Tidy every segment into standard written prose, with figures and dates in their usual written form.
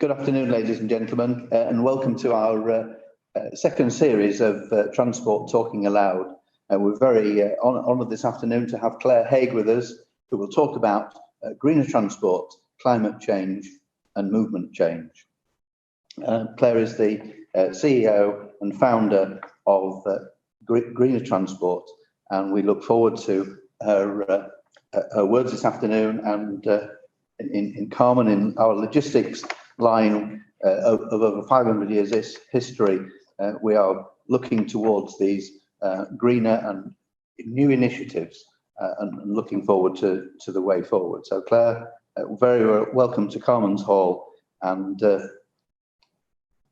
Good afternoon, ladies and gentlemen, and welcome to our second series of Transport Talking Aloud. We're very honoured this afternoon to have Claire Haigh with us, who will talk about greener transport, climate change and movement change. Claire is the CEO and founder of Greener Transport, and we look forward to her words this afternoon. And in Carmen, in our logistics line of over 500 years history, we are looking towards these greener and new initiatives and looking forward to the way forward. So Claire, very welcome to Carmen's Hall, and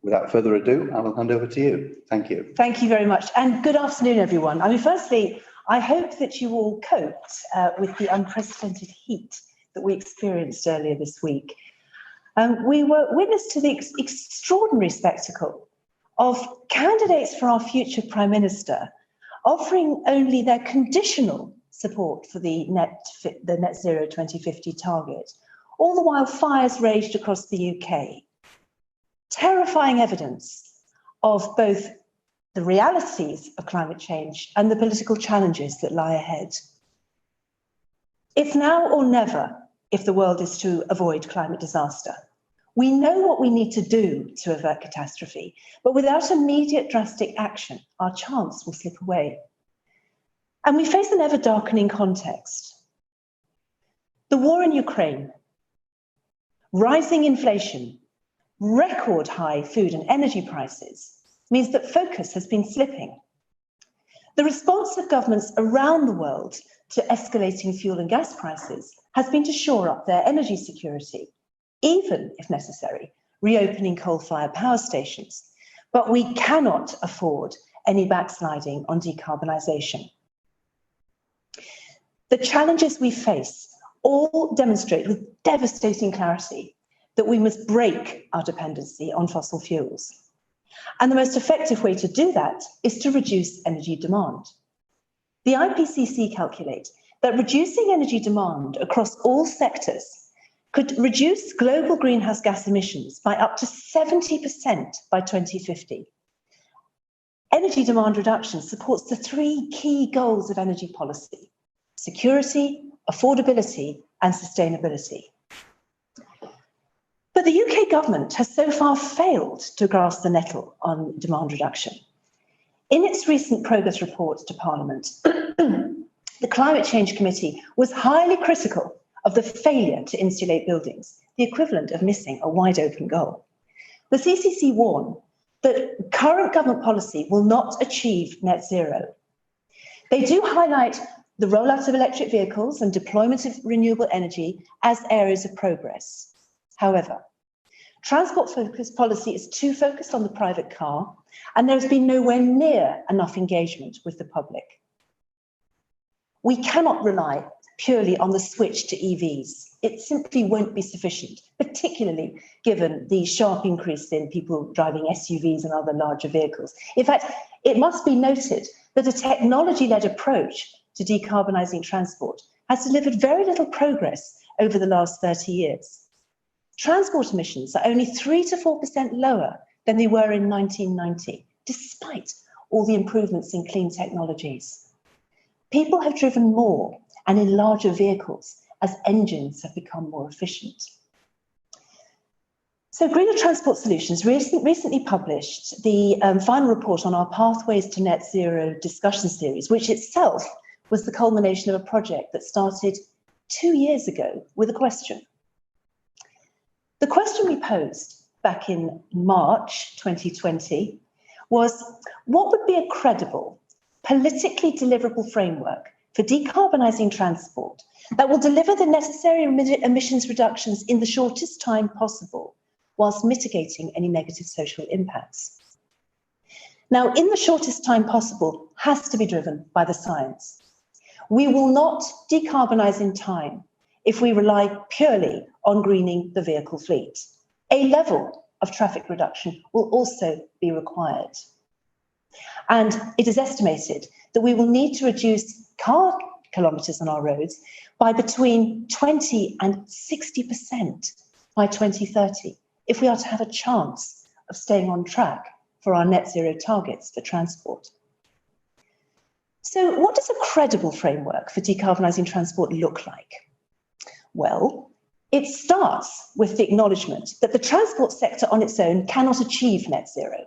without further ado, I will hand over to you. Thank you. Thank you very much, and good afternoon, everyone. I mean, firstly, I hope that you all coped with the unprecedented heat that we experienced earlier this week. We were witness to the extraordinary spectacle of candidates for our future Prime Minister offering only their conditional support for the net zero 2050 target, all the while fires raged across the UK. Terrifying evidence of both the realities of climate change and the political challenges that lie ahead. It's now or never if the world is to avoid climate disaster. We know what we need to do to avert catastrophe, but without immediate drastic action, our chance will slip away. And we face an ever-darkening context. The war in Ukraine, rising inflation, record high food and energy prices means that focus has been slipping. The response of governments around the world to escalating fuel and gas prices has been to shore up their energy security, even, if necessary, reopening coal-fired power stations. But we cannot afford any backsliding on decarbonisation. The challenges we face all demonstrate with devastating clarity that we must break our dependency on fossil fuels. And the most effective way to do that is to reduce energy demand. The IPCC calculate that reducing energy demand across all sectors could reduce global greenhouse gas emissions by up to 70% by 2050. Energy demand reduction supports the three key goals of energy policy: security, affordability, and sustainability. But the UK government has so far failed to grasp the nettle on demand reduction. In its recent progress report to Parliament, the Climate Change Committee was highly critical of the failure to insulate buildings, the equivalent of missing a wide open goal. The CCC warned that current government policy will not achieve net zero. They do highlight the rollout of electric vehicles and deployment of renewable energy as areas of progress. However, transport focused policy is too focused on the private car, and there has been nowhere near enough engagement with the public. We cannot rely purely on the switch to EVs. It simply won't be sufficient, particularly given the sharp increase in people driving SUVs and other larger vehicles. In fact, it must be noted that a technology-led approach to decarbonising transport has delivered very little progress over the last 30 years. Transport emissions are only 3 to 4% lower than they were in 1990, despite all the improvements in clean technologies. People have driven more and in larger vehicles as engines have become more efficient. So Greener Transport Solutions recently published the final report on our Pathways to Net Zero discussion series, which itself was the culmination of a project that started 2 years ago with a question. The question we posed back in March 2020 was, what would be a credible, politically deliverable framework for decarbonising transport that will deliver the necessary emissions reductions in the shortest time possible, whilst mitigating any negative social impacts? Now, in the shortest time possible has to be driven by the science. We will not decarbonise in time if we rely purely on greening the vehicle fleet. A level of traffic reduction will also be required. And it is estimated that we will need to reduce car kilometres on our roads by between 20 and 60% by 2030 if we are to have a chance of staying on track for our net zero targets for transport. So what does a credible framework for decarbonising transport look like? Well, it starts with the acknowledgement that the transport sector on its own cannot achieve net zero.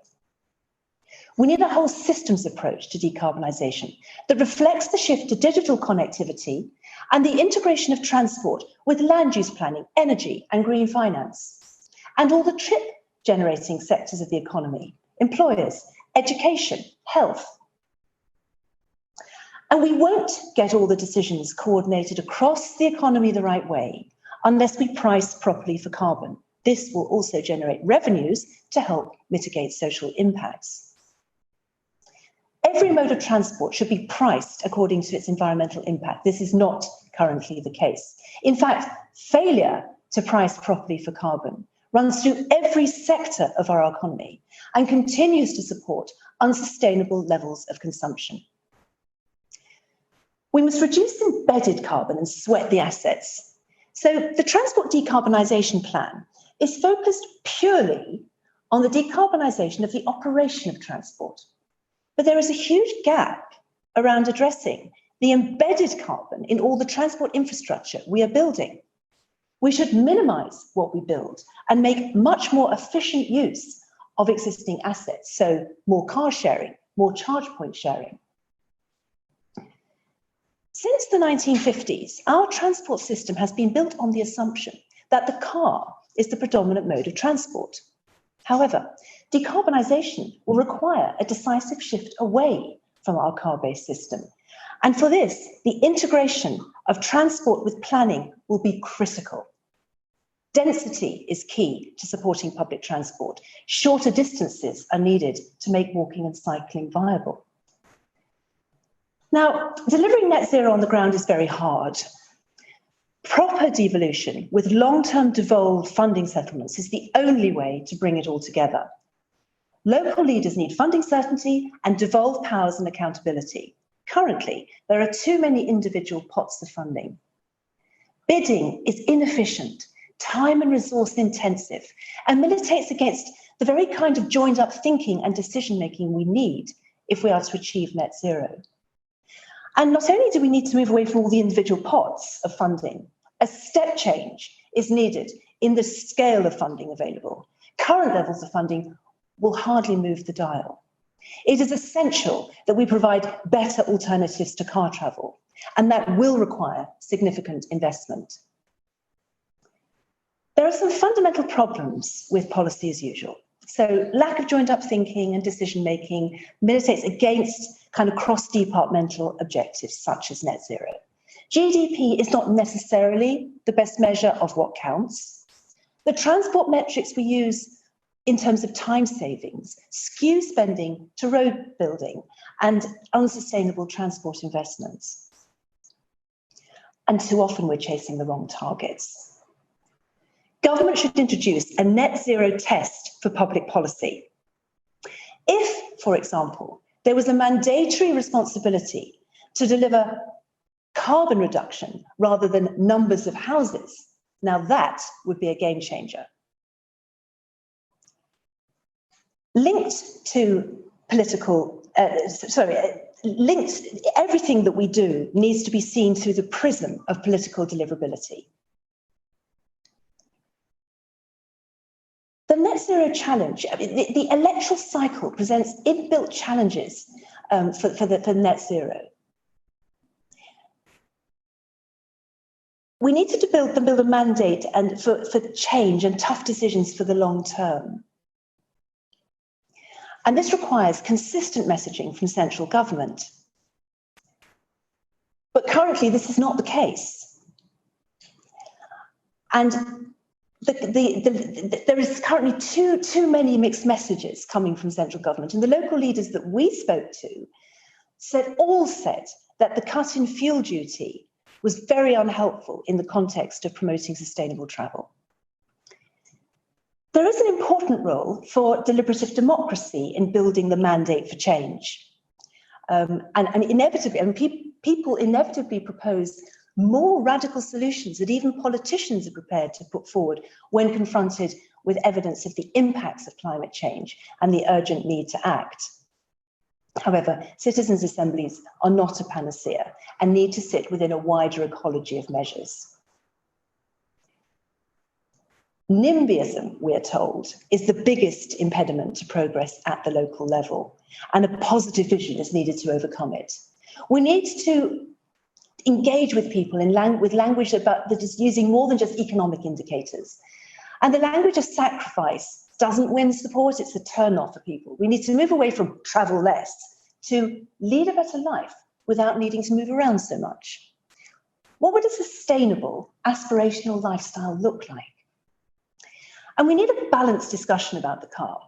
We need a whole systems approach to decarbonisation that reflects the shift to digital connectivity and the integration of transport with land use planning, energy and green finance, and all the trip generating sectors of the economy, employers, education, health. And we won't get all the decisions coordinated across the economy the right way unless we price properly for carbon. This will also generate revenues to help mitigate social impacts. Every mode of transport should be priced according to its environmental impact. This is not currently the case. In fact, failure to price properly for carbon runs through every sector of our economy and continues to support unsustainable levels of consumption. We must reduce embedded carbon and sweat the assets. So the Transport Decarbonisation Plan is focused purely on the decarbonisation of the operation of transport. But there is a huge gap around addressing the embedded carbon in all the transport infrastructure we are building. We should minimise what we build and make much more efficient use of existing assets, so more car sharing, more charge point sharing. Since the 1950s, our transport system has been built on the assumption that the car is the predominant mode of transport. However, decarbonisation will require a decisive shift away from our car-based system. And for this, the integration of transport with planning will be critical. Density is key to supporting public transport. Shorter distances are needed to make walking and cycling viable. Now, delivering net zero on the ground is very hard. Proper devolution with long-term devolved funding settlements is the only way to bring it all together. Local leaders need funding certainty and devolved powers and accountability. Currently, there are too many individual pots of funding. Bidding is inefficient, time and resource intensive, and militates against the very kind of joined up thinking and decision making we need if we are to achieve net zero. And not only do we need to move away from all the individual pots of funding, a step change is needed in the scale of funding available. Current levels of funding will hardly move the dial. It is essential that we provide better alternatives to car travel, and that will require significant investment. There are some fundamental problems with policy as usual. So lack of joined up thinking and decision making militates against kind of cross-departmental objectives such as net zero. GDP is not necessarily the best measure of what counts. The transport metrics we use in terms of time savings skew spending to road building and unsustainable transport investments. And too often we're chasing the wrong targets. Government should introduce a net zero test for public policy. If, for example, there was a mandatory responsibility to deliver carbon reduction rather than numbers of houses, now that would be a game changer. Linked to everything that we do needs to be seen through the prism of political deliverability. The net zero challenge, the electoral cycle presents inbuilt challenges for net zero. We need to build a mandate and for change and tough decisions for the long term. And this requires consistent messaging from central government. But currently, this is not the case. And there is currently too many mixed messages coming from central government. And the local leaders that we spoke to said that the cut in fuel duty was very unhelpful in the context of promoting sustainable travel. There is an important role for deliberative democracy in building the mandate for change. And inevitably, people inevitably propose more radical solutions that even politicians are prepared to put forward when confronted with evidence of the impacts of climate change and the urgent need to act. However, citizens' assemblies are not a panacea and need to sit within a wider ecology of measures. NIMBYism, we're told, is the biggest impediment to progress at the local level, and a positive vision is needed to overcome it. We need to engage with people with language that is using more than just economic indicators. And the language of sacrifice doesn't win support, it's a turn-off for people. We need to move away from travel less to lead a better life without needing to move around so much. What would a sustainable, aspirational lifestyle look like? And we need a balanced discussion about the car.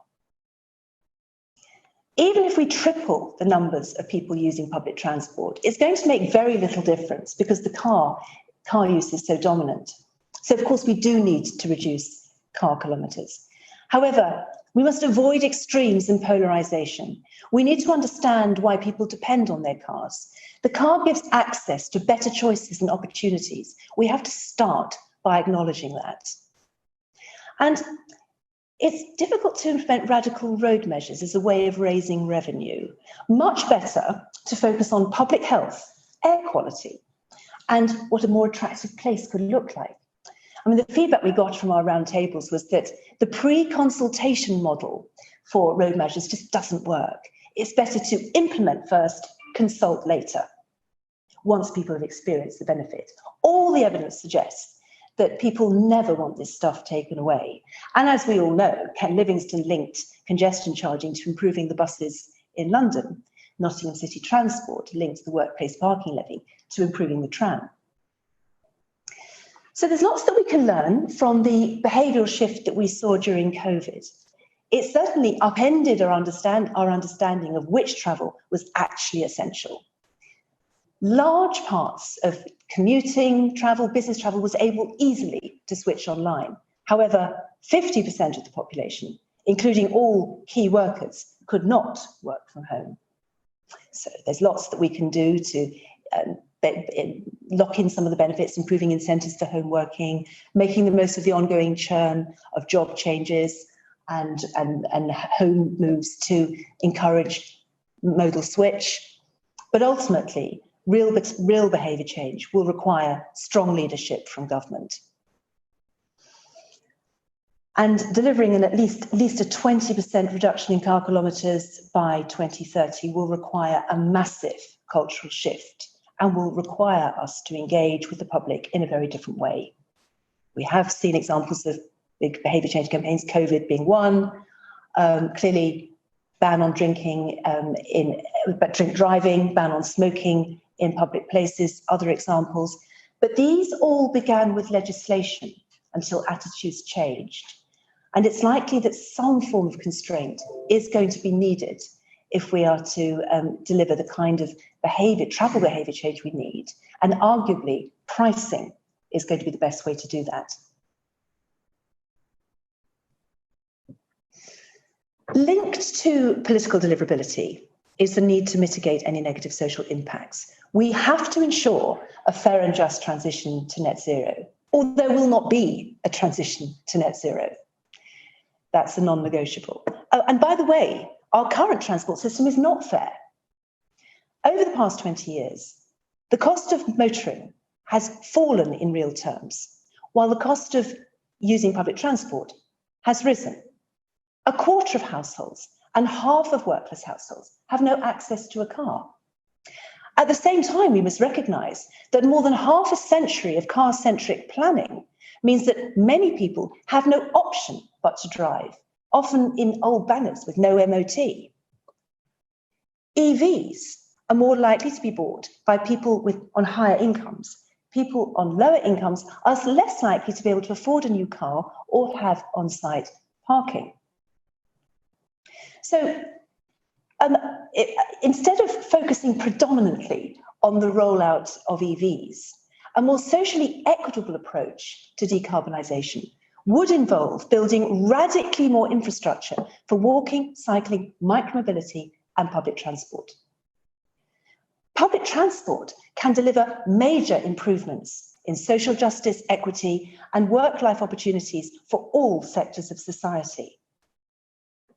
Even if we triple the numbers of people using public transport, it's going to make very little difference because the car use is so dominant. So of course we do need to reduce car kilometres. However, we must avoid extremes in polarisation. We need to understand why people depend on their cars. The car gives access to better choices and opportunities. We have to start by acknowledging that. And it's difficult to implement radical road measures as a way of raising revenue. Much better to focus on public health, air quality, and what a more attractive place could look like. I mean, the feedback we got from our roundtables was that the pre-consultation model for road measures just doesn't work. It's better to implement first, consult later, once people have experienced the benefit. All the evidence suggests that people never want this stuff taken away. And as we all know, Ken Livingstone linked congestion charging to improving the buses in London. Nottingham City Transport linked the workplace parking levy to improving the tram. So there's lots that we can learn from the behavioural shift that we saw during COVID. It certainly upended our understanding of which travel was actually essential. Large parts of commuting travel, business travel, was able easily to switch online. However, 50% of the population, including all key workers, could not work from home. So there's lots that we can do to lock in some of the benefits, improving incentives for home working, making the most of the ongoing churn of job changes and home moves to encourage modal switch. But ultimately, real behaviour change will require strong leadership from government. And delivering at least a 20% reduction in car kilometres by 2030 will require a massive cultural shift and will require us to engage with the public in a very different way. We have seen examples of big behaviour change campaigns, COVID being one, clearly ban on drinking, drink driving, ban on smoking in public places, other examples. But these all began with legislation until attitudes changed. And it's likely that some form of constraint is going to be needed if we are to deliver the kind of travel behaviour change we need. And arguably, pricing is going to be the best way to do that. Linked to political deliverability is the need to mitigate any negative social impacts. We have to ensure a fair and just transition to net zero, or there will not be a transition to net zero. That's a non-negotiable. Oh, and by the way, our current transport system is not fair. Over the past 20 years, the cost of motoring has fallen in real terms, while the cost of using public transport has risen. A quarter of households and half of workless households have no access to a car. At the same time, we must recognise that more than half a century of car-centric planning means that many people have no option but to drive, often in old bangers with no MOT. EVs are more likely to be bought by people on higher incomes. People on lower incomes are less likely to be able to afford a new car or have on-site parking. So instead of focusing predominantly on the rollout of EVs, a more socially equitable approach to decarbonisation would involve building radically more infrastructure for walking, cycling, micromobility and public transport. Public transport can deliver major improvements in social justice, equity, and work-life opportunities for all sectors of society.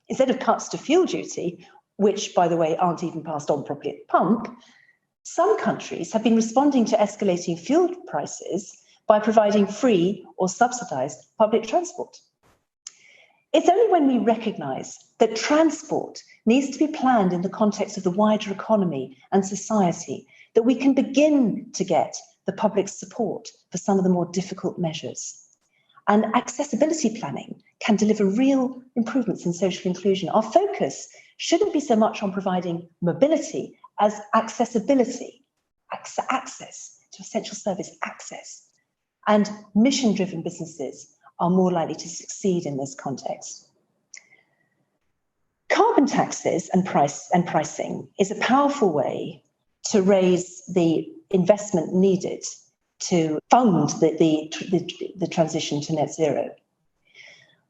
Instead of cuts to fuel duty, which, by the way, aren't even passed on properly at the pump, some countries have been responding to escalating fuel prices by providing free or subsidised public transport. It's only when we recognise that transport needs to be planned in the context of the wider economy and society that we can begin to get the public support for some of the more difficult measures. And accessibility planning can deliver real improvements in social inclusion. Our focus shouldn't be so much on providing mobility as accessibility, access to essential service access. And mission-driven businesses are more likely to succeed in this context. Carbon taxes and pricing is a powerful way to raise the investment needed to fund the transition to net zero.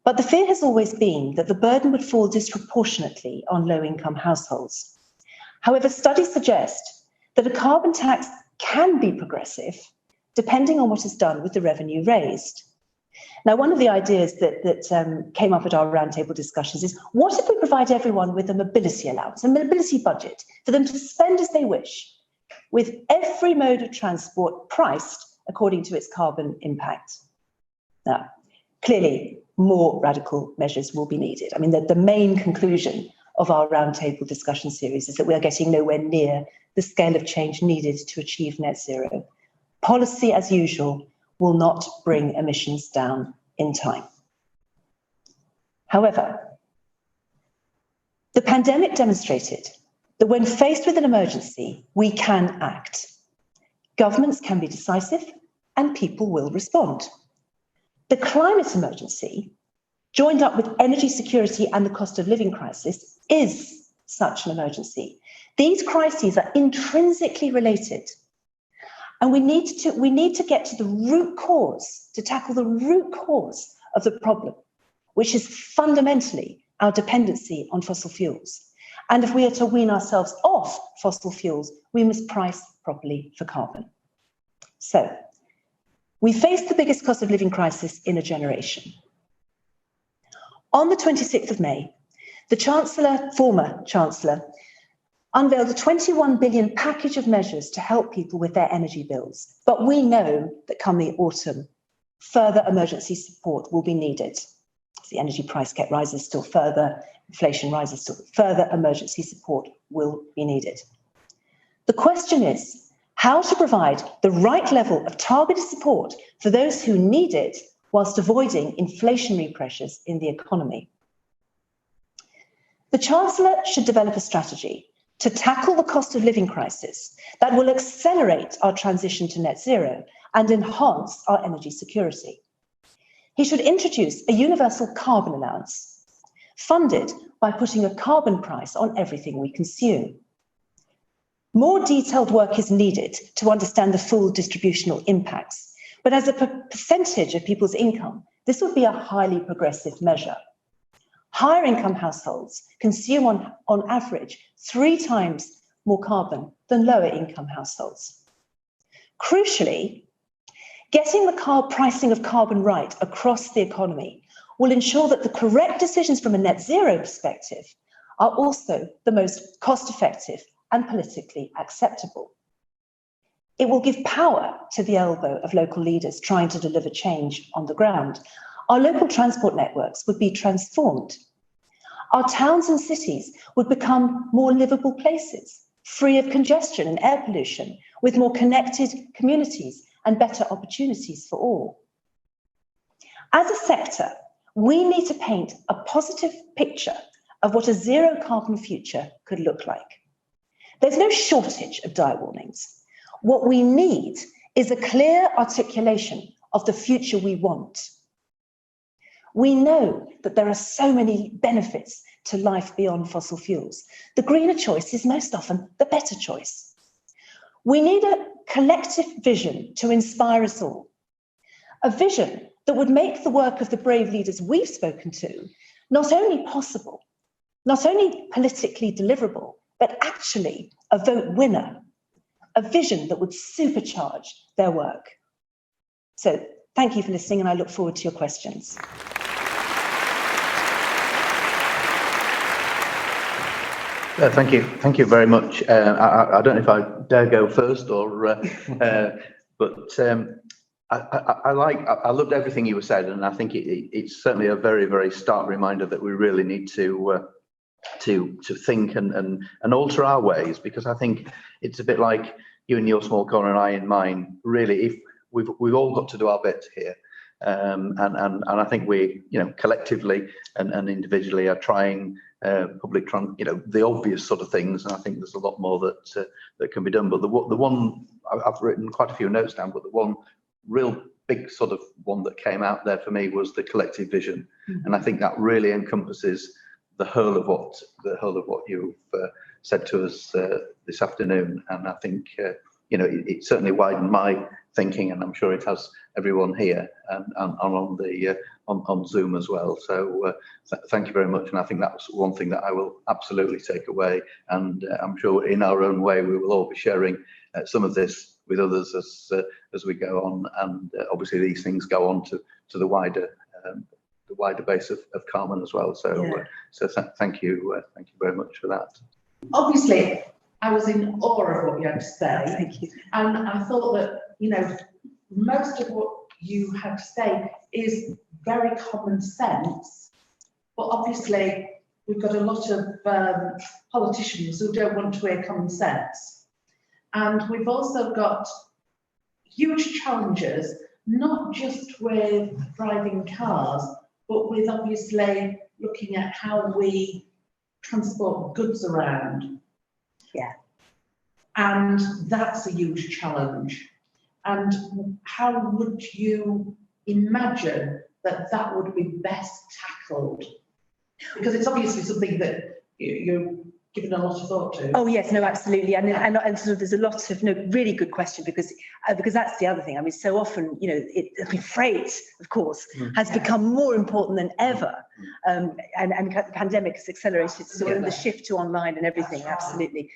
But the fear has always been that the burden would fall disproportionately on low-income households. However, studies suggest that a carbon tax can be progressive depending on what is done with the revenue raised. Now, one of the ideas that came up at our roundtable discussions is, what if we provide everyone with a mobility allowance, a mobility budget for them to spend as they wish, with every mode of transport priced according to its carbon impact? Now, clearly, more radical measures will be needed. I mean, the main conclusion of our roundtable discussion series is that we are getting nowhere near the scale of change needed to achieve net zero. Policy, as usual, will not bring emissions down in time. However, the pandemic demonstrated that when faced with an emergency, we can act. Governments can be decisive and people will respond. The climate emergency, joined up with energy security and the cost of living crisis, is such an emergency. These crises are intrinsically related. And we need to get to the root cause, to tackle the root cause of the problem, which is fundamentally our dependency on fossil fuels. And if we are to wean ourselves off fossil fuels, we must price properly for carbon. So, we face the biggest cost of living crisis in a generation. On the 26th of May, the former Chancellor, unveiled a 21 billion package of measures to help people with their energy bills. But we know that come the autumn, further emergency support will be needed. As the energy price cap rises still further, inflation rises still further, emergency support will be needed. The question is how to provide the right level of targeted support for those who need it whilst avoiding inflationary pressures in the economy. The Chancellor should develop a strategy to tackle the cost of living crisis that will accelerate our transition to net zero and enhance our energy security. He should introduce a universal carbon allowance, funded by putting a carbon price on everything we consume. More detailed work is needed to understand the full distributional impacts, but as a percentage of people's income, this would be a highly progressive measure. Higher income households consume on average 3 times more carbon than lower income households. Crucially, getting the pricing of carbon right across the economy will ensure that the correct decisions from a net zero perspective are also the most cost-effective and politically acceptable. It will give power to the elbow of local leaders trying to deliver change on the ground. Our local transport networks would be transformed. Our towns and cities would become more livable places, free of congestion and air pollution, with more connected communities and better opportunities for all. As a sector, we need to paint a positive picture of what a zero carbon future could look like. There's no shortage of dire warnings. What we need is a clear articulation of the future we want. We know that there are so many benefits to life beyond fossil fuels. The greener choice is most often the better choice. We need a collective vision to inspire us all. A vision that would make the work of the brave leaders we've spoken to not only possible, not only politically deliverable, but actually a vote winner. A vision that would supercharge their work. So thank you for listening, and I look forward to your questions. Thank you very much. I don't know if I dare go first, or but I loved everything you were said, and I think it's certainly a very, very stark reminder that we really need to think and alter our ways, because I think it's a bit like you in your small corner and I in mine. Really, if we've all got to do our bit here, and I think we, collectively and individually are trying the obvious sort of things, and I think there's a lot more that can be done. But the one I've written quite a few notes down, but the one real big sort of one that came out there for me was the collective vision, and I think that really encompasses the whole of what you've said to us this afternoon. And I think it certainly widened my thinking, and I'm sure it has everyone here and on Zoom as well. So thank you very much, and I think that's one thing that I will absolutely take away, and I'm sure in our own way we will all be sharing some of this with others as we go on, and obviously these things go on to the wider base of Carmen as well. So thank you very much for that. Obviously, I was in awe of what you had to say. Thank you. And I thought that, most of what you had to say is very common sense. But obviously, we've got a lot of politicians who don't want to hear common sense. And we've also got huge challenges, not just with driving cars, but with obviously looking at how we transport goods around. Yeah. And that's a huge challenge. And how would you imagine that would be best tackled? Because it's obviously something that you're given a lot of thought to. Oh yes, no, absolutely, and sort of there's a lot of really good question, because that's the other thing. I mean, so often freight, of course, has become more important than ever, and the pandemic has accelerated sort of the shift to online and everything. Right. Absolutely.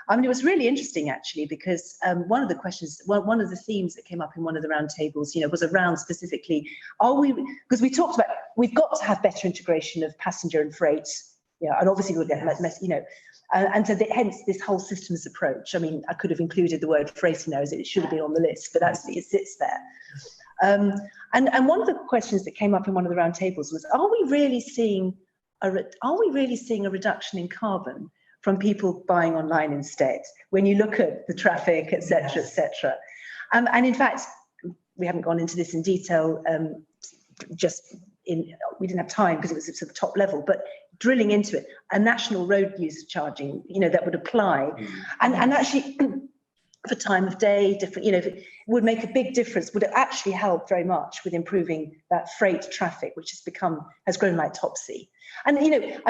I mean, it was really interesting actually, because one of the questions, one of the themes that came up in one of the roundtables, was around specifically, because we talked about we've got to have better integration of passenger and freight, and obviously we'll get and so hence this whole systems approach. I mean, I could have included the word freight in there, as it should have been on the list, but actually it sits there. And one of the questions that came up in one of the roundtables was, are we really seeing a reduction in carbon from people buying online instead, when you look at the traffic, et cetera, and in fact, we haven't gone into this in detail, we didn't have time because it was at the top level, but drilling into it, a national road user charging, that would apply, and actually for time of day, different, it would make a big difference, would actually help very much with improving that freight traffic, which has grown like Topsy. And,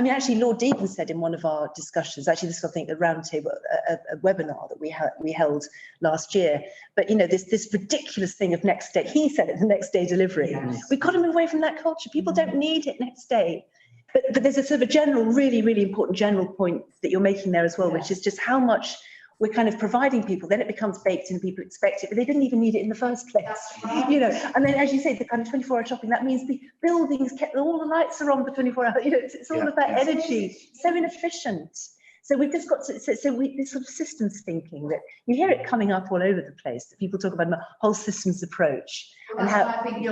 actually Lord Deaton said in one of our discussions, actually this was, I think, a roundtable, a webinar that we held last year, but, this ridiculous thing of next day, he said it, the next day delivery. Yes. We've got to move away from that culture. People don't need it next day. But there's a sort of a general, really, really important general point that you're making there as well, which is just how much we're kind of providing people, then it becomes baked and people expect it, but they didn't even need it in the first place. Right. And then, as you say, the kind of 24-hour shopping, that means the buildings all the lights are on for 24 hours, it's all about energy, so inefficient. So we've just got to, this sort of systems thinking that you hear it coming up all over the place, that people talk about a whole systems approach. Well, and how I think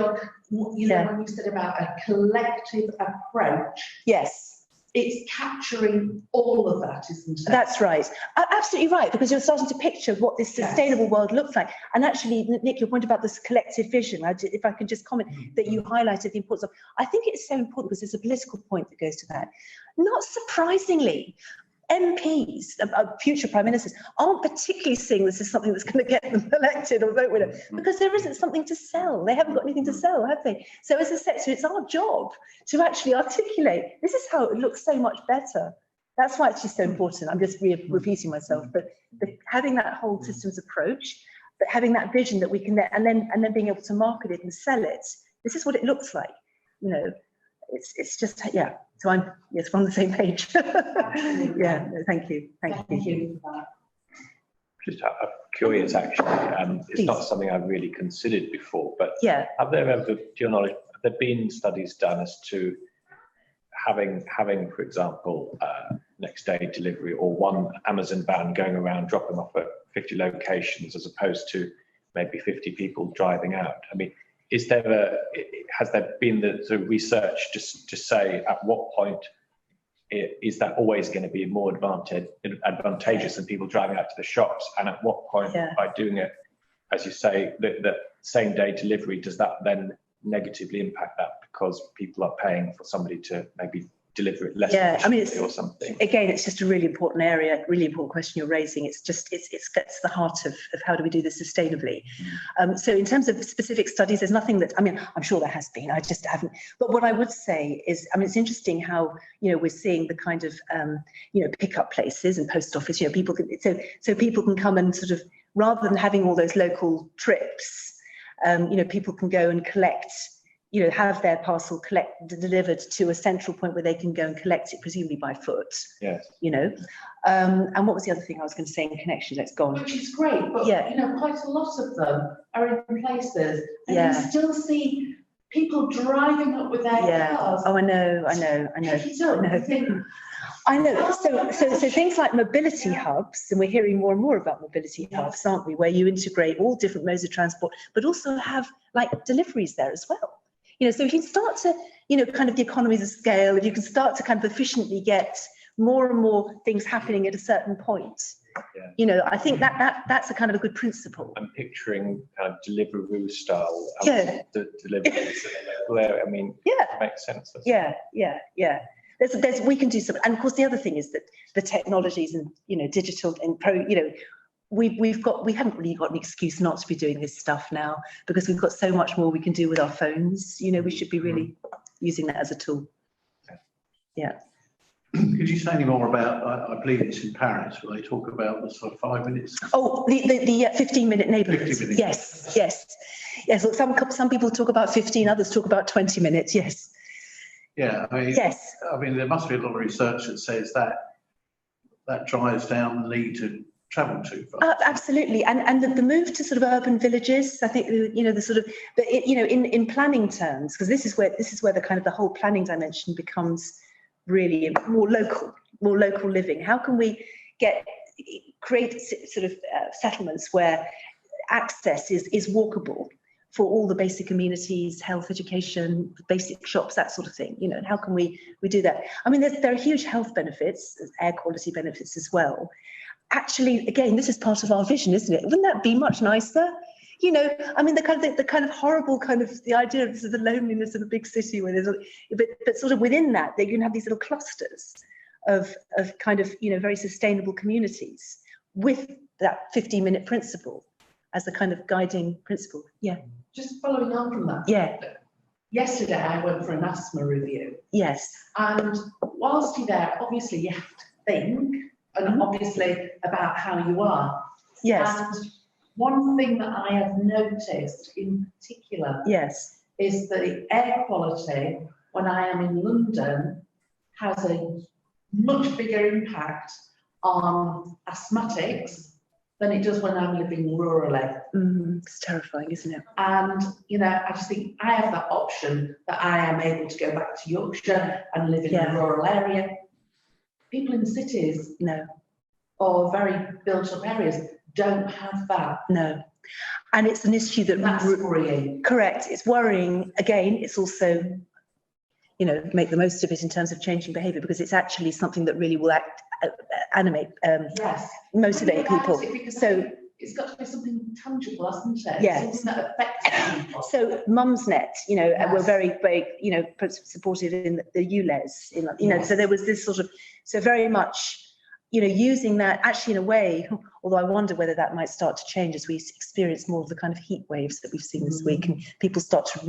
when you said about a collective approach. Yes. It's capturing all of that, isn't it? That's right. Absolutely right, because you're starting to picture what this sustainable world looks like. And actually, Nick, your point about this collective vision, if I could just comment that you highlighted the importance of, I think it's so important because there's a political point that goes to that. Not surprisingly, MPs, future prime ministers, aren't particularly seeing this as something that's going to get them elected or vote with them, because there isn't something to sell. They haven't got anything to sell, have they? So as a sector, it's our job to actually articulate, this is how it looks so much better. That's why it's just so important. I'm just repeating myself, but having that whole systems approach, but having that vision that we can, and then being able to market it and sell it. This is what it looks like, It's just, so we're on the same page. Yeah, no, thank you. Just curious, actually. It's not something I've really considered before, but have there ever, to your knowledge, have there been studies done as to having, for example, next day delivery or one Amazon van going around dropping off at 50 locations as opposed to maybe 50 people driving out? I mean, has there been the sort of research just to say at what point is that always going to be more advantageous than people driving out to the shops? And at what point, by doing it, as you say, the same day delivery, does that then negatively impact that because people are paying for somebody to maybe deliver it less efficiently or something? Again, it's just a really important area, really important question you're raising. It's just, it's gets the heart of how do we do this sustainably. So in terms of specific studies, there's nothing that, I mean, I'm sure there has been, I just haven't. But what I would say is, I mean, it's interesting how, we're seeing the kind of, pick-up places and post office, people can, so people can come and sort of, rather than having all those local trips, people can go and collect, have their parcel delivered to a central point where they can go and collect it, presumably by foot. Yes. And what was the other thing I was going to say in connection? It's gone. Which is great, but quite a lot of them are in places, and you still see people driving up with their cars. Oh, I know. I know. So things like mobility hubs, and we're hearing more and more about mobility hubs, aren't we? Where you integrate all different modes of transport, but also have like deliveries there as well. So if you start to, kind of the economies of scale, if you can start to kind of efficiently get more and more things happening at a certain point, I think that's a kind of a good principle. I'm picturing kind of Deliveroo style deliveries in a local area. I mean, it makes sense. We can do some, and of course the other thing is that the technologies and digital and we haven't really got an excuse not to be doing this stuff now, because we've got so much more we can do with our phones. We should be really using that as a tool. Could you say any more about, I believe it's in Paris, where they talk about the sort of 5 minutes? Oh, the 15-minute neighbourhoods. 15 minutes. Yes. Look, some people talk about 15, others talk about 20 minutes. Yes. Yeah, I mean, there must be a lot of research that says that drives down the need to travel too far. Absolutely, and the move to sort of urban villages, I think the sort of, but in planning terms, because this is where the kind of the whole planning dimension becomes really more local living. How can we create sort of settlements where access is walkable for all the basic amenities, health, education, basic shops, that sort of thing, and how can we do that? I mean, there are huge health benefits, air quality benefits as well. Actually, again, this is part of our vision, isn't it? Wouldn't that be much nicer? I mean, the kind of horrible kind of the idea of the loneliness of a big city where but sort of within that, they can have these little clusters of kind of, very sustainable communities with that 15-minute principle as a kind of guiding principle. Yeah. Just following on from that. Yesterday, I went for an asthma review. Yes. And whilst you're there, obviously you have to think, and obviously about how you are. Yes. And one thing that I have noticed in particular is that the air quality when I am in London has a much bigger impact on asthmatics than it does when I'm living rurally. It's terrifying, isn't it? And, I just think I have that option that I am able to go back to Yorkshire and live in a rural area. People in cities or very built up areas don't have that. No. And it's an issue that's worrying. Correct. It's worrying. Again, it's also, make the most of it in terms of changing behaviour, because it's actually something that really will motivate people. So it's got to be something tangible, hasn't it? Yes. Something that affects people. So Mumsnet, we're very, very, supportive in the ULEZ, so there was this sort of, so very much, using that actually in a way, although I wonder whether that might start to change as we experience more of the kind of heat waves that we've seen this week, and people start to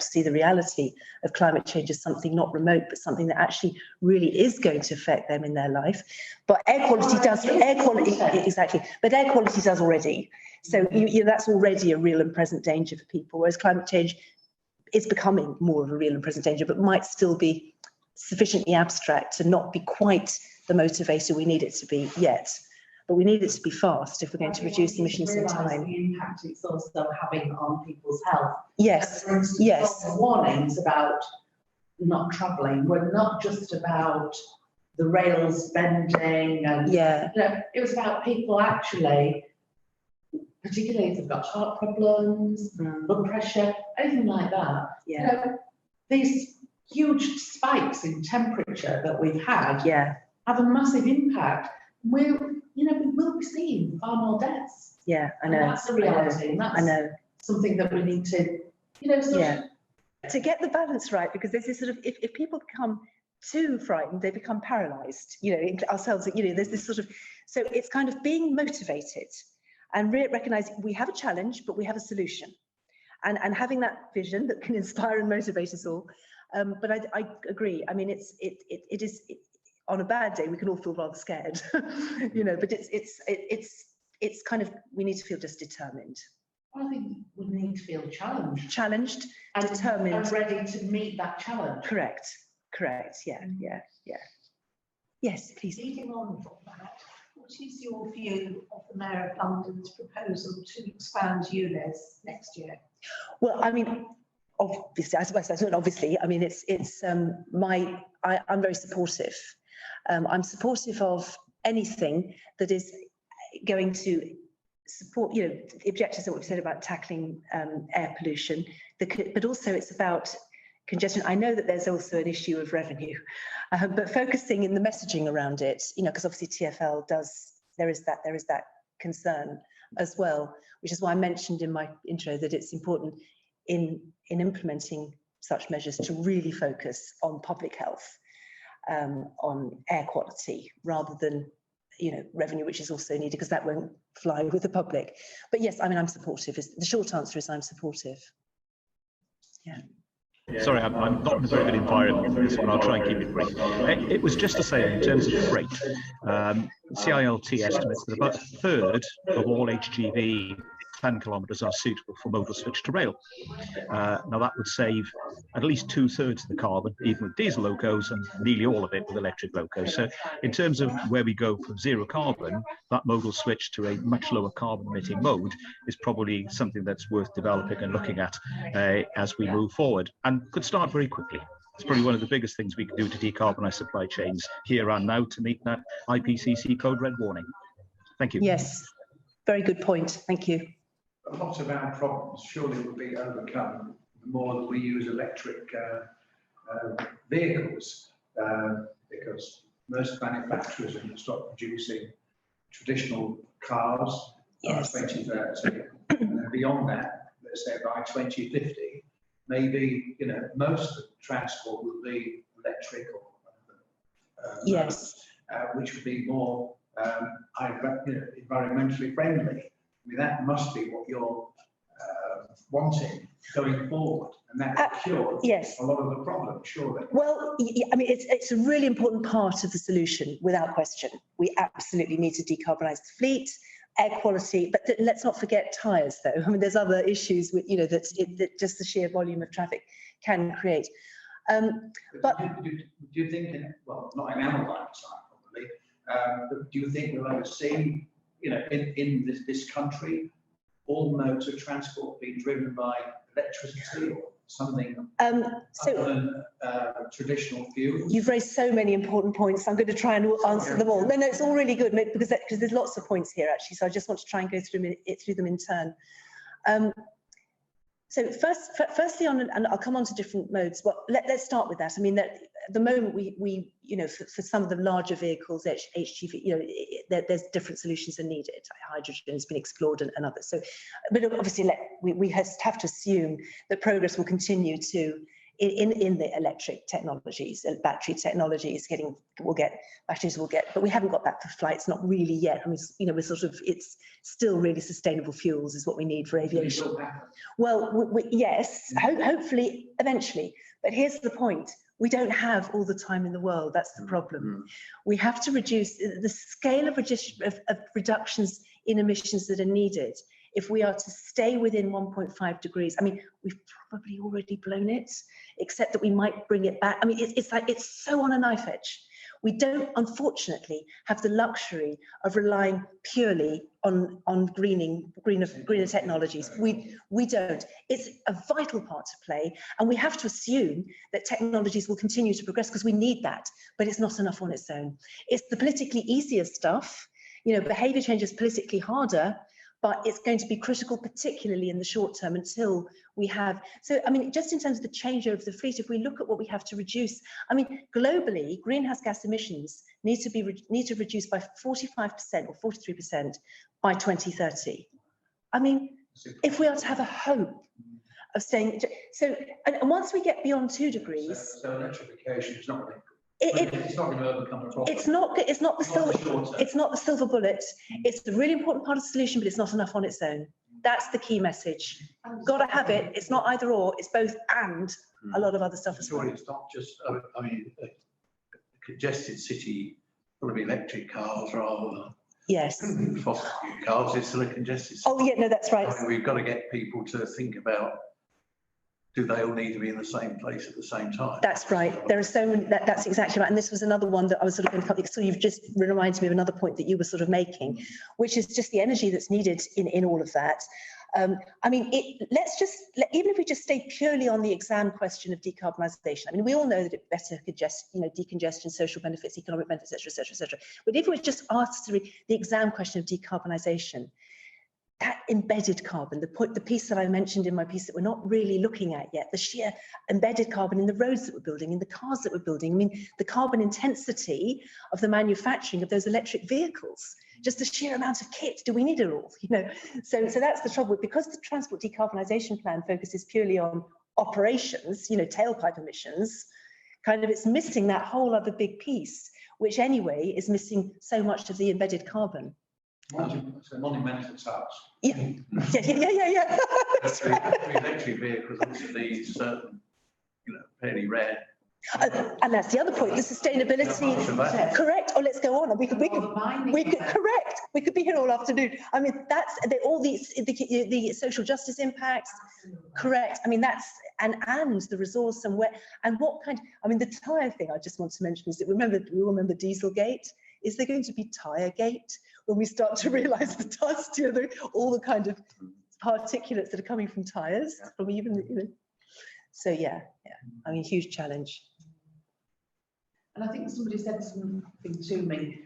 see the reality of climate change as something not remote, but something that actually really is going to affect them in their life. But air quality does already. So that's already a real and present danger for people, whereas climate change is becoming more of a real and present danger, but might still be sufficiently abstract to not be quite the motivator we need it to be yet. but we need it to be fast if we're going to reduce emissions in time. The impact it's also having on people's health. Yes, for instance, yes. Warnings about not travelling were not just about the rails bending and it was about people actually, particularly if they've got heart problems, blood pressure, anything like that. These huge spikes in temperature that we've had have a massive impact. We will be seeing far more deaths. Yeah, I know. And that's a reality. And that's something that we need to, to get the balance right, because there's this sort of, if people become too frightened, they become paralysed, ourselves, there's this sort of, so it's kind of being motivated and recognizing we have a challenge, but we have a solution. And having that vision that can inspire and motivate us all. But I agree. I mean, it is on a bad day, we can all feel rather scared, but it's kind of, we need to feel just determined. I think we need to feel challenged. Challenged and determined. And ready to meet that challenge. Correct. Yeah. Yes, please. Leading on from that, what is your view of the Mayor of London's proposal to expand ULEZ next year? Well, I mean, obviously, I mean, I'm very supportive. I'm supportive of anything that is going to support, the objectives that we've said about tackling air pollution, but also it's about congestion. I know that there's also an issue of revenue, but focusing in the messaging around it, because obviously TfL there is that concern as well, which is why I mentioned in my intro that it's important in implementing such measures to really focus on public health, on air quality, rather than revenue, which is also needed, because that won't fly with the public. But yes, I mean, I'm supportive. The short answer is I'm supportive. Yeah. Sorry, I'm not in a very good environment for this one. I'll try and keep it brief. It was just to say, in terms of freight, CILT estimates that about a third of all HGV 10 kilometres are suitable for modal switch to rail. Now that would save at least 2/3 of the carbon, even with diesel locos, and nearly all of it with electric locos. So in terms of where we go from zero carbon, that modal switch to a much lower carbon emitting mode is probably something that's worth developing and looking at as we move forward, and could start very quickly. It's probably one of the biggest things we can do to decarbonise supply chains here and now to meet that IPCC code red warning. Thank you. Yes, very good point. Thank you. A lot of our problems surely will be overcome the more that we use electric vehicles, because most manufacturers are going to stop producing traditional cars by 2030, and then beyond that, let's say by 2050, maybe most of the transport will be electric or which would be more environmentally friendly. I mean, that must be what you're wanting going forward, and that cures a lot of the problems, surely. Well, I mean, it's a really important part of the solution, without question. We absolutely need to decarbonise the fleet, air quality, but let's not forget tyres, though. I mean, there's other issues with, that just the sheer volume of traffic can create. But do you think, well, not in our lifetime, probably, but do you think we'll ever see, in this country, all modes of transport being driven by electricity or something other than traditional fuels? You've raised so many important points. I'm going to try and answer them all. No, it's all really good, because there's lots of points here, actually. So I just want to try and go through them in turn. So firstly, and I'll come on to different modes. Well, let's start with that. I mean, that at the moment we for some of the larger vehicles, HGV, there's different solutions are needed. Hydrogen has been explored and others. So, but obviously, we have to assume that progress will continue in the electric technologies and battery technologies. Batteries will get, but we haven't got that for flights, not really yet. I mean, we're sort of, it's still really sustainable fuels is what we need for aviation. Well, yes, hopefully, eventually. But here's the point. We don't have all the time in the world. That's the problem. We have to reduce the scale of reductions in emissions that are needed. If we are to stay within 1.5 degrees, I mean, we've probably already blown it, except that we might bring it back. I mean, it's so on a knife edge. We don't, unfortunately, have the luxury of relying purely on greener technologies. We don't. It's a vital part to play, and we have to assume that technologies will continue to progress because we need that, but it's not enough on its own. It's the politically easier stuff. You know, behaviour change is politically harder, but it's going to be critical, particularly in the short term, until we have. So, I mean, just in terms of the changeover of the fleet, if we look at what we have to reduce, I mean, globally, greenhouse gas emissions need to reduce by 45% or 43% by 2030. I mean, if we are to have a hope of staying, so, and once we get beyond 2 degrees. So electrification is not really. It's not going to overcome the problem. It's not the silver bullet. It's the really important part of the solution, but it's not enough on its own. That's the key message. Got to have it. It's not either or. It's both and a lot of other stuff as well. It's not just. I mean, a congested city, probably electric cars rather than fossil fuel cars. It's still a congested city. Oh yeah, no, that's right. I mean, we've got to get people to think about. Do they all need to be in the same place at the same time? That's right. There are so many, that's exactly right. And this was another one that I was sort of, so you've just reminded me of another point that you were sort of making, which is just the energy that's needed in all of that. I mean, even if we just stay purely on the exam question of decarbonisation, I mean, we all know that it better decongestion, social benefits, economic benefits, etc. But if we just ask the exam question of decarbonisation, that embedded carbon, the piece that I mentioned in my piece that we're not really looking at yet, the sheer embedded carbon in the roads that we're building, in the cars that we're building. I mean, the carbon intensity of the manufacturing of those electric vehicles, just the sheer amount of kit, do we need it all? You know, so that's the trouble. Because the Transport Decarbonisation Plan focuses purely on operations, you know, tailpipe emissions, kind of it's missing that whole other big piece, which anyway is missing so much of the embedded carbon. It's a monumental task. Yeah. That's right. Electric vehicles obviously certain, you know, fairly rare. And that's the other point, the sustainability. Correct. Oh, let's go on. We could correct. We could be here all afternoon. I mean, that's all the social justice impacts. Correct. I mean, that's and the resource and where and what kind. I mean, the tyre thing I just want to mention is that we remember Dieselgate. Is there going to be Tiregate when we start to realise the dust, you know, all the kind of particulates that are coming from tyres, from even, you know. So yeah. I mean, huge challenge. And I think somebody said something to me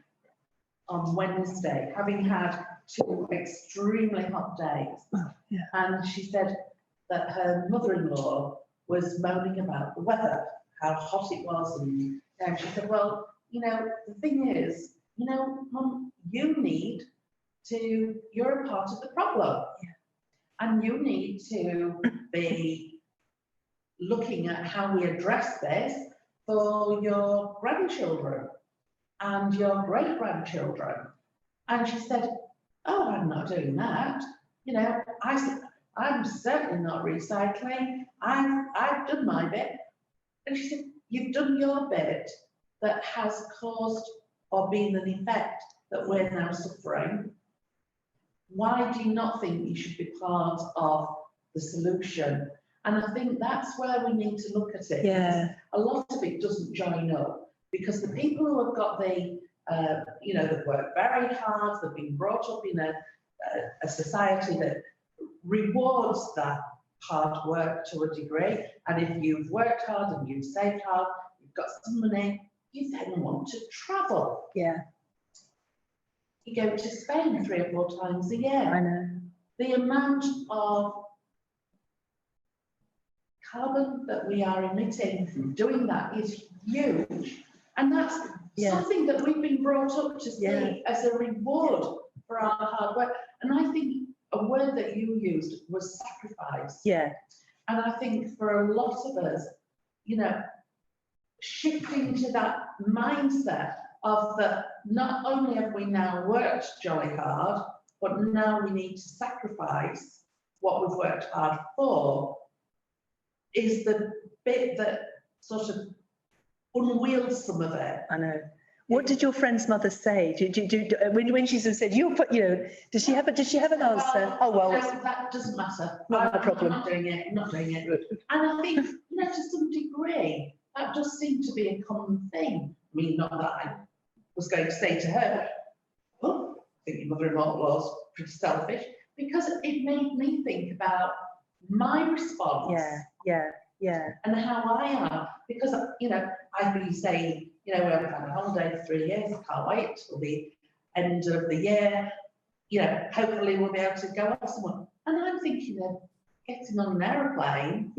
on Wednesday, having had 2 extremely hot days, and she said that her mother-in-law was moaning about the weather, how hot it was, and she said, well, you know, the thing is, you know, Mum, you're a part of the problem. Yeah. And you need to be looking at how we address this for your grandchildren and your great-grandchildren. And she said, oh, I'm not doing that. You know, I'm certainly not recycling. I've done my bit. And she said, you've done your bit that has caused or been an effect that we're now suffering. Why do you not think you should be part of the solution? And I think that's where we need to look at it. Yeah. A lot of it doesn't join up because the people who have got the, you know, they've worked very hard, they've been brought up in a society that rewards that hard work to a degree. And if you've worked hard and you've saved hard, you've got some money, you then want to travel. Yeah. You go to Spain 3 or 4 times a year. I know. The amount of carbon that we are emitting from doing that is huge. And that's something that we've been brought up to see as a reward for our hard work. And I think a word that you used was sacrifice. Yeah. And I think for a lot of us, you know, shifting to that mindset of that not only have we now worked jolly hard, but now we need to sacrifice what we've worked hard for is the bit that sort of unwields some of it. I know. What did your friend's mother say? When she sort of said, "You put," you know, did she have an answer? Oh well, that doesn't matter. Not a problem. I'm not doing it. And I think, you know, to some degree, That does seem to be a common thing. I mean, not that I was going to say to her, oh, I think your mother-in-law was pretty selfish, because it made me think about my response. And how I am, because, you know, I've been saying, you know, we've had a holiday for 3 years, I can't wait till the end of the year, you know, hopefully we'll be able to go off somewhere. And I'm thinking of getting on an aeroplane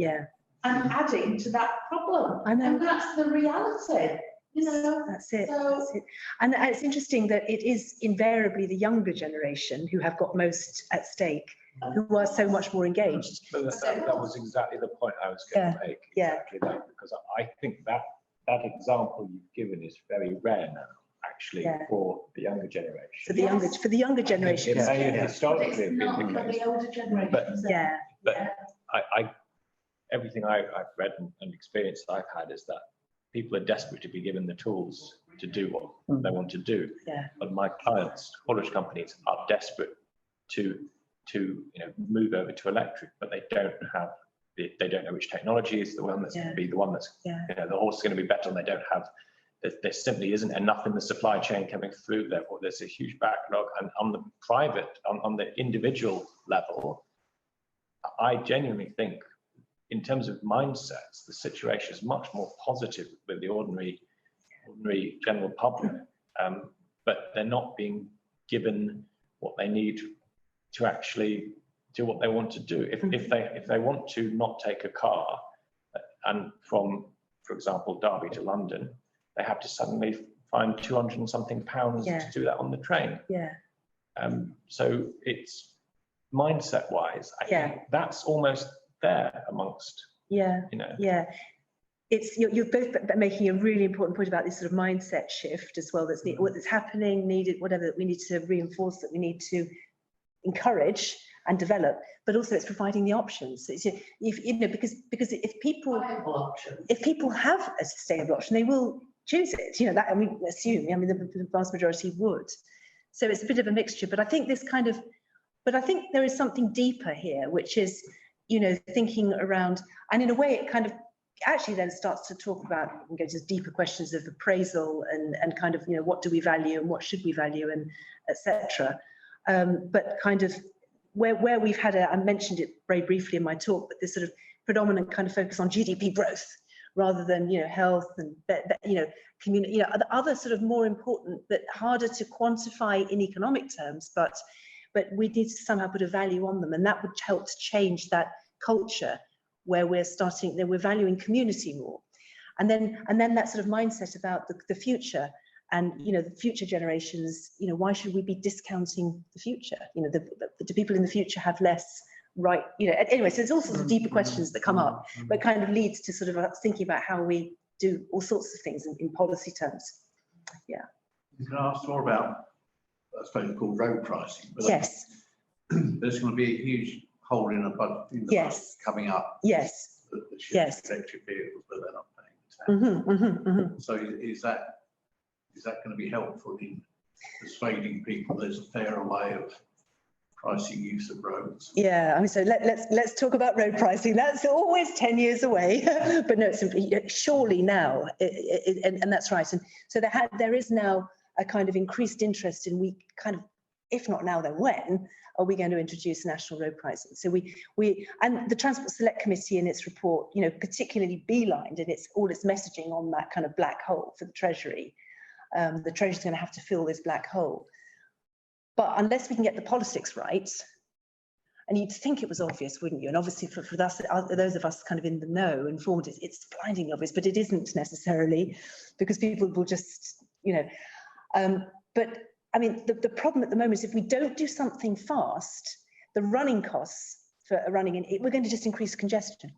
and adding to that problem. I know. And that's the reality, you know. That's it. So, that's it. And it's interesting that it is invariably the younger generation who have got most at stake, who are so much more engaged. But that was exactly the point I was going to make. Exactly that, because I think that example you've given is very rare now, actually, for the younger generation. For the younger generation. It may historically it's have not been the for case. the older generation. But I everything I've read and experience that I've had is that people are desperate to be given the tools to do what they want to do. But my clients, haulage companies, are desperate to move over to electric, but they don't know which technology is the one that's going to be the one that's the horse is going to be better, and they don't have. There simply isn't enough in the supply chain coming through. Therefore, there's a huge backlog. And on the private, on the individual level, I genuinely think, in terms of mindsets, the situation is much more positive with the ordinary general public, but they're not being given what they need to actually do what they want to do. If they want to not take a car and from, for example, Derby to London, they have to suddenly find 200 and something pounds to do that on the train. So it's mindset wise, I think that's almost there amongst, It's you're both making a really important point about this sort of mindset shift as well. That's what's happening, needed, whatever that we need to reinforce, that we need to encourage and develop, but also it's providing the options. It's, because if people have a sustainable option, they will choose it. You know that, and we assume. I mean, the vast majority would. So it's a bit of a mixture. But I think I think there is something deeper here, which is, thinking around, and in a way, it kind of actually then starts to talk about and go to deeper questions of appraisal and kind of, what do we value and what should we value and etc. But kind of where we've had I mentioned it very briefly in my talk, but this sort of predominant kind of focus on GDP growth rather than, health and, community, other sort of more important but harder to quantify in economic terms, but we need to somehow put a value on them, and that would help to change that culture where we're valuing community more, and then that sort of mindset about the future. And the future generations, why should we be discounting the future? Do people in the future have less right? Anyway, so there's all sorts of deeper questions that come up, but kind of leads to sort of us thinking about how we do all sorts of things in policy terms. Yeah. You can ask more about, I suppose, called road pricing. But yes. There's going to be a huge hole in the budget coming up. Yes. Electric vehicles, but they're not paying tax. So is that going to be helpful in persuading people there's a fairer way of pricing use of roads? Yeah, I mean, so let's talk about road pricing. That's always 10 years away, but no, surely now, and that's right. And so there is now a kind of increased interest in if not now, then when are we going to introduce national road pricing? So and the Transport Select Committee in its report, particularly beelined in all its messaging on that kind of black hole for the Treasury. The Treasury's going to have to fill this black hole. But unless we can get the politics right, and you'd think it was obvious, wouldn't you? And obviously for us, those of us kind of in the know, informed, it's blindingly obvious, but it isn't necessarily, because people will just, but I mean, the problem at the moment is if we don't do something fast, the running costs for running we're going to just increase congestion.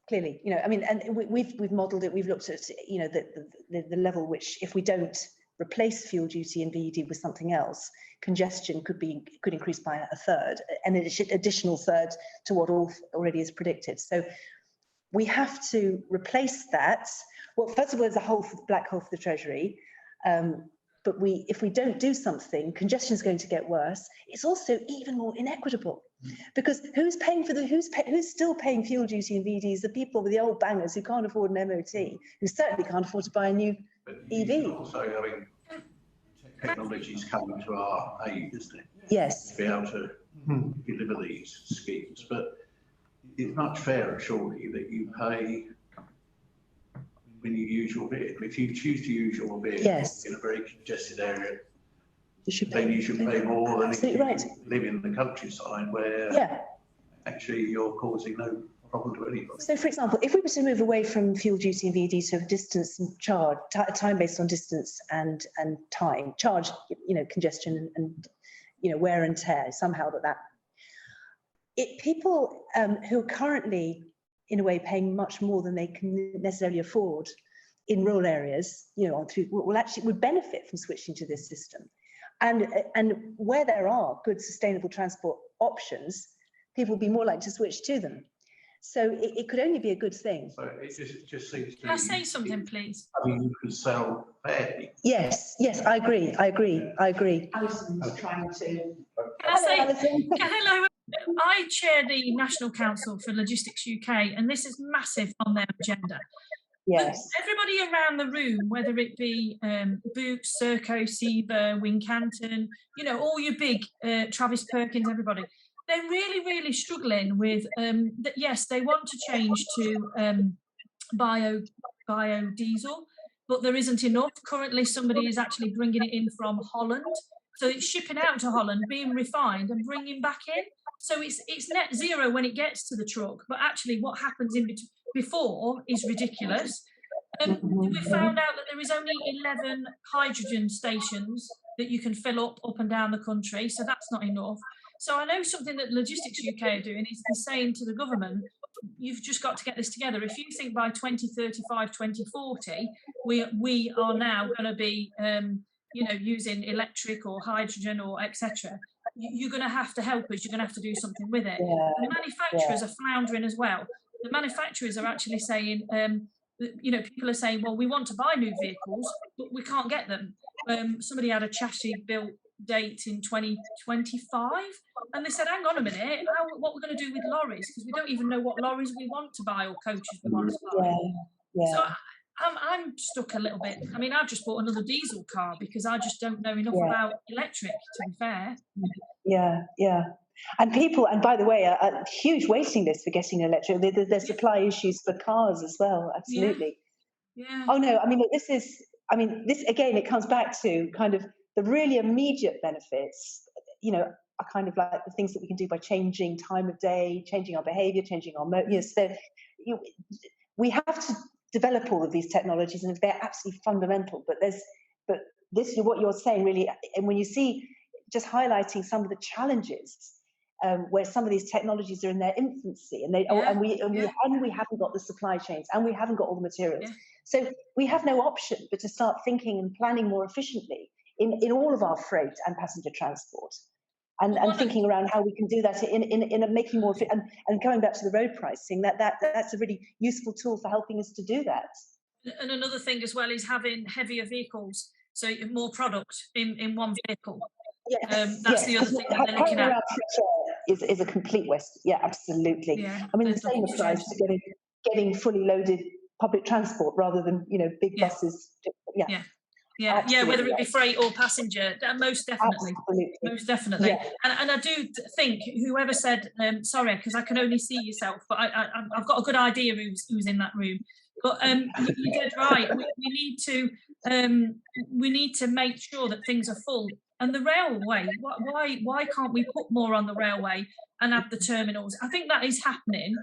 Clearly, I mean, and we've modelled it. We've looked at, the level which, if we don't replace fuel duty and VED with something else, congestion could increase by a third, and an additional third to what already is predicted. So we have to replace that. Well, first of all, there's a black hole for the Treasury. but if we don't do something, congestion is going to get worse. It's also even more inequitable, because who's still paying fuel duty and VDs? The people with the old bangers who can't afford an MOT, who certainly can't afford to buy a new EV. Also, having technologies coming to our aid, isn't it? Yes. To be able to deliver these schemes, but it's much fairer, surely, that you pay when you use your vehicle. If you choose to use your vehicle in a very congested area, then you should pay more than if you live in the countryside where actually you're causing no problem to anybody. So, for example, if we were to move away from fuel duty and VD to distance and charge, time based on distance and time, charge, congestion and wear and tear, somehow people who are currently in a way paying much more than they can necessarily afford in rural areas, would benefit from switching to this system. And where there are good sustainable transport options, people will be more likely to switch to them. So it could only be a good thing. So it just seems to Can I say something, please? You could sell fairly. Yes, I agree. Alison's trying to. Can I say, hello. I chair the National Council for Logistics UK, and this is massive on their agenda. Yes. Everybody around the room, whether it be Boots, Serco, Sieber, Wincanton, all your big Travis Perkins, everybody, they're really, really struggling with, yes, they want to change to biodiesel, but there isn't enough. Currently, somebody is actually bringing it in from Holland. So it's shipping out to Holland, being refined and bringing back in. So it's net zero when it gets to the truck, but actually what happens before is ridiculous. We found out that there is only 11 hydrogen stations that you can fill up and down the country, so that's not enough. So I know something that Logistics UK are doing is saying to the government, you've just got to get this together. If you think by 2035, 2040, we are now going to be using electric or hydrogen or etc., you're going to have to help us. You're going to have to do something with it. The manufacturers are floundering as well. The manufacturers are actually saying, people are saying, well, we want to buy new vehicles, but we can't get them. Somebody had a chassis built date in 2025, and they said, hang on a minute, what we're going to do with lorries, because we don't even know what lorries we want to buy or coaches we want to buy. So I'm stuck a little bit. I mean, I've just bought another diesel car because I just don't know enough about electric, to be fair. And by the way, a huge waiting list for getting electric. There's supply issues for cars as well. Absolutely. Oh no, I mean, this again, it comes back to kind of the really immediate benefits, are kind of like the things that we can do by changing time of day, changing our behavior, changing our we have to develop all of these technologies, and they're absolutely fundamental. But this is what you're saying, really, and when you see just highlighting some of the challenges where some of these technologies are in their infancy, and we haven't got the supply chains, and we haven't got all the materials. So we have no option but to start thinking and planning more efficiently in all of our freight and passenger transport, and thinking around how we can do that in a making more and coming back to the road pricing, that's a really useful tool for helping us to do that. And another thing as well is having heavier vehicles, so more product in one vehicle. That's the other thing that they're looking at. Is a complete waste. Yeah, absolutely. I mean, the same applies to getting fully loaded public transport rather than big buses. Whether it be freight or passenger, most definitely. Most definitely. And I do think whoever said, sorry, because I can only see yourself, but I've got a good idea who's in that room. But you did right. We need to make sure that things are full. And the railway, why can't we put more on the railway and have the terminals? I think that is happening,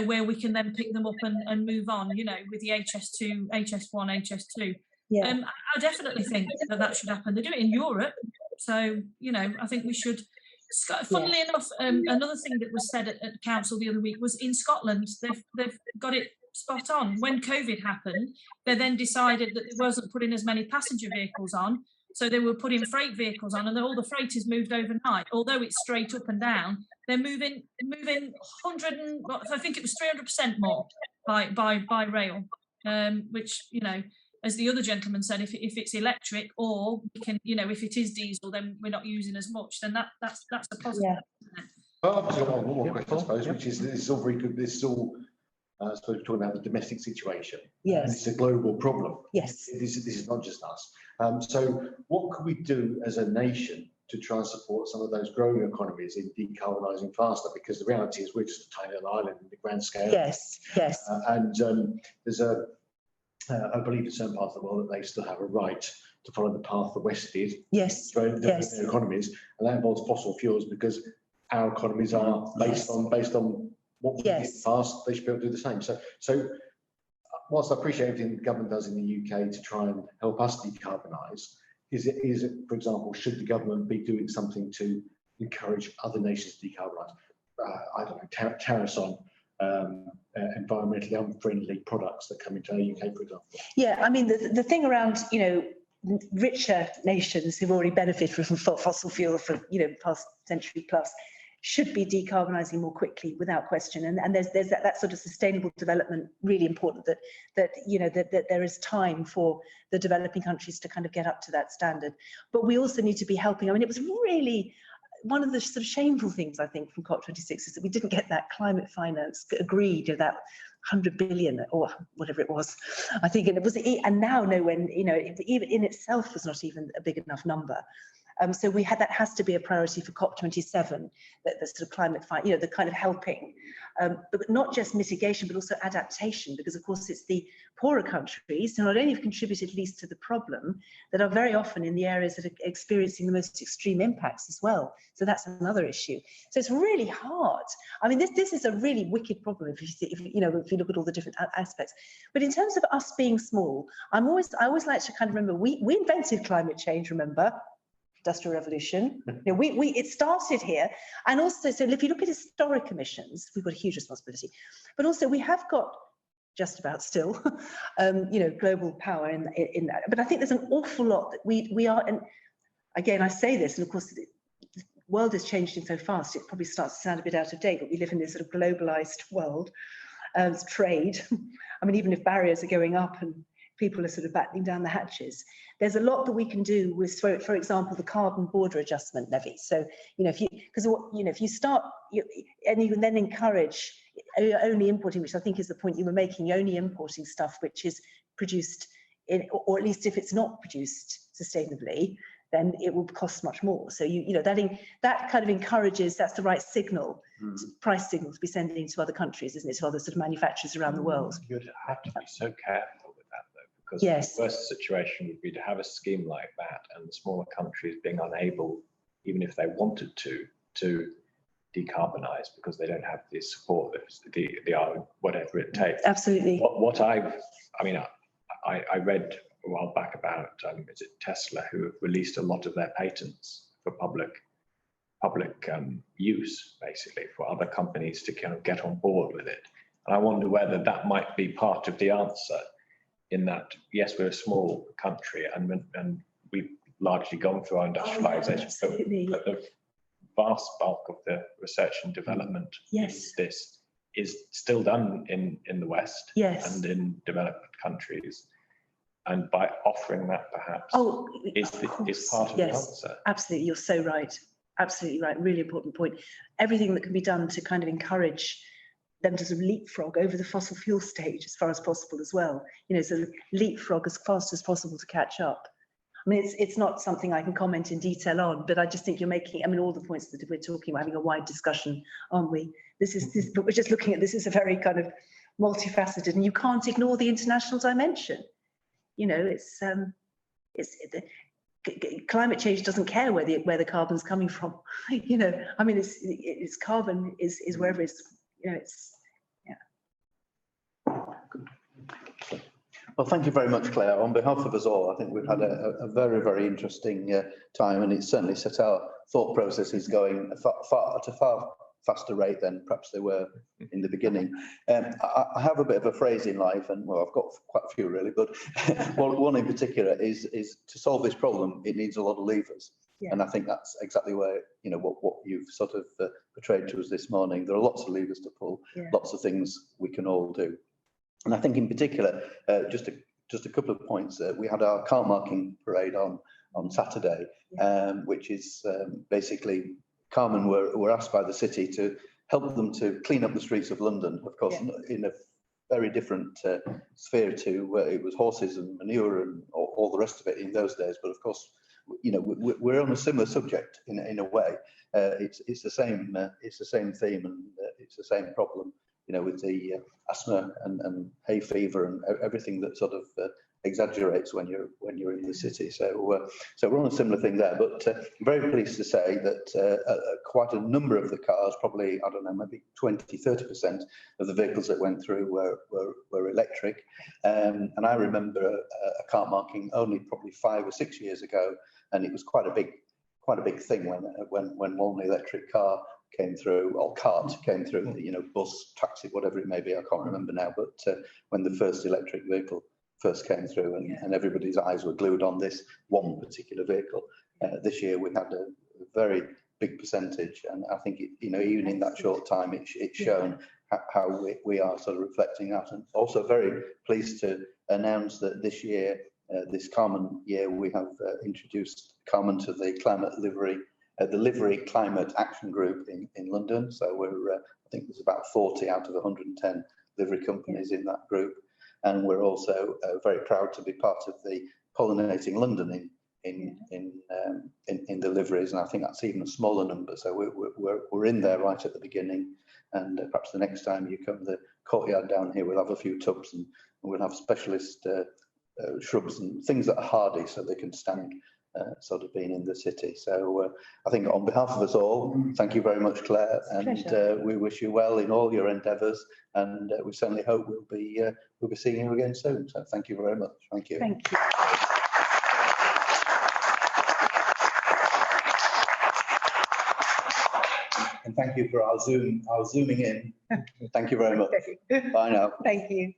where we can then pick them up and move on, with the HS2, HS1, HS2. I definitely think that should happen. They do it in Europe. So, I think we should. Funnily enough, another thing that was said at council the other week was in Scotland, they've got it spot on. When COVID happened, they then decided that they wasn't putting as many passenger vehicles on. So they were putting freight vehicles on, and all the freight is moved overnight. Although it's straight up and down, they're moving 100 I think it was 300% more by rail, which as the other gentleman said, if it's electric, or we can, you know, if it is diesel, then we're not using as much. Then that's a positive. Yeah. Well, I've just got one more question, I suppose, which is, this is all very good. This is all, I suppose, we're talking about the domestic situation. Yes. And it's a global problem. Yes. This is not just us. So what could we do as a nation to try and support some of those growing economies in decarbonising faster? Because the reality is we're just a tiny little island in the grand scale. Yes, yes. There's I believe in certain parts of the world that they still have a right to follow the path the West did. Yes, to yes. their economies, and that involves fossil fuels, because our economies are based on what we did in the past. They should be able to do the same. So whilst I appreciate everything the government does in the UK to try and help us decarbonise, is it, for example, should the government be doing something to encourage other nations to decarbonise? I don't know, tariffs on environmentally unfriendly products that come into the UK, for example. Yeah, I mean, the thing around, you know, richer nations who've already benefited from fossil fuel for, you know, past century plus, should be decarbonising more quickly, without question. And there's that sort of sustainable development really important, that you know that there is time for the developing countries to kind of get up to that standard. But we also need to be helping. I mean, it was really one of the sort of shameful things, I think, from COP26 is that we didn't get that climate finance agreed, or that 100 billion or whatever it was. I think, and it was, and now no one, you know, even in itself was not even a big enough number. So that has to be a priority for COP27, that the sort of climate fight, you know, the kind of helping, but not just mitigation, but also adaptation, because of course it's the poorer countries who not only have contributed least to the problem, that are very often in the areas that are experiencing the most extreme impacts as well. So that's another issue. So it's really hard. I mean, this is a really wicked problem if you look at all the different aspects. But in terms of us being small, I always like to kind of remember we invented climate change. Remember? Industrial revolution. You know, it started here, and also, so if you look at historic emissions, we've got a huge responsibility, but also we have got just about still, you know, global power in that. But I think there's an awful lot that we are, and again, I say this, and of course, the world has changed in so fast, it probably starts to sound a bit out of date, but we live in this sort of globalized world, trade. I mean, even if barriers are going up and people are sort of battening down the hatches, there's a lot that we can do with, for example, the carbon border adjustment levy. So, you know, if you start, and you can then encourage only importing, which I think is the point you were making, only importing stuff which is produced in, or at least if it's not produced sustainably, then it will cost much more. So you know that kind of encourages, that's the right signal, price signal to be sending to other countries, isn't it? To other sort of manufacturers around the world. You'd have to be so careful with that, though, because yes, the worst situation would be to have a scheme like that and the smaller countries being unable, even if they wanted to decarbonise, because they don't have the support, the whatever it takes. Absolutely. I read a while back about is it Tesla, who have released a lot of their patents for public use, basically, for other companies to kind of get on board with it. And I wonder whether that might be part of the answer, in that, yes, we're a small country and we've largely gone through our industrialization, but the vast bulk of the research and development this is still done in the West and in developed countries. And by offering that, perhaps, is part of the answer. Absolutely, you're so right. Absolutely right. Really important point. Everything that can be done to kind of encourage them to sort of leapfrog over the fossil fuel stage as far as possible as well. You know, so leapfrog as fast as possible to catch up. I mean, it's not something I can comment in detail on, but I just think you're making, I mean, all the points that we're talking about, having a wide discussion, aren't we? But we're just looking at this is a very kind of multifaceted, and you can't ignore the international dimension. You know, climate change doesn't care where the carbon's coming from. You know, I mean, it's carbon is wherever it's, you know, it's, Well, thank you very much, Claire. On behalf of us all, I think we've had a very, very interesting time, and it's certainly set our thought processes going at a far faster rate than perhaps they were in the beginning. I have a bit of a phrase in life, and well, I've got quite a few really, but one in particular is to solve this problem, it needs a lot of levers. Yeah. And I think that's exactly where, you know, what you've sort of portrayed to us this morning. There are lots of levers to pull, lots of things we can all do. And I think in particular, just to just a couple of points. We had our car marking parade on Saturday, which is basically Carmen were asked by the city to help them to clean up the streets of London, of course, in a very different sphere to where it was horses and manure and all the rest of it in those days. But of course, you know, we're on a similar subject in a way. It's the same theme, and it's the same problem, you know, with the asthma and hay fever and everything that sort of exaggerates when you're in the city. So we're on a similar thing there. But I'm very pleased to say that quite a number of the cars, probably, I don't know, maybe 20-30% of the vehicles that went through were electric. And I remember a car marking only probably 5 or 6 years ago, and it was quite a big thing when one electric car came through, or cart came through, you know, bus, taxi, whatever it may be, I can't remember now, but when the first electric vehicle first came through, and everybody's eyes were glued on this one particular vehicle. This year we had a very big percentage, and I think you know, even in that short time, it's shown how we are sort of reflecting that. And also very pleased to announce that this year, this Carmen year, we have introduced Carmen to the climate livery, the Livery Climate Action Group in London. So we're, I think there's about 40 out of 110 livery companies in that group. And we're also very proud to be part of the Pollinating London in the liveries, and I think that's even a smaller number. So we're in there right at the beginning, and perhaps the next time you come to the courtyard down here, we'll have a few tubs, and we'll have specialist shrubs and things that are hardy, so they can stand sort of being in the city. So I think on behalf of us all, thank you very much, Claire, and we wish you well in all your endeavours, and we certainly hope we'll be seeing you again soon. So thank you very much. Thank you. Thank you. And thank you for our zooming in. Thank you very much. Bye now. Thank you.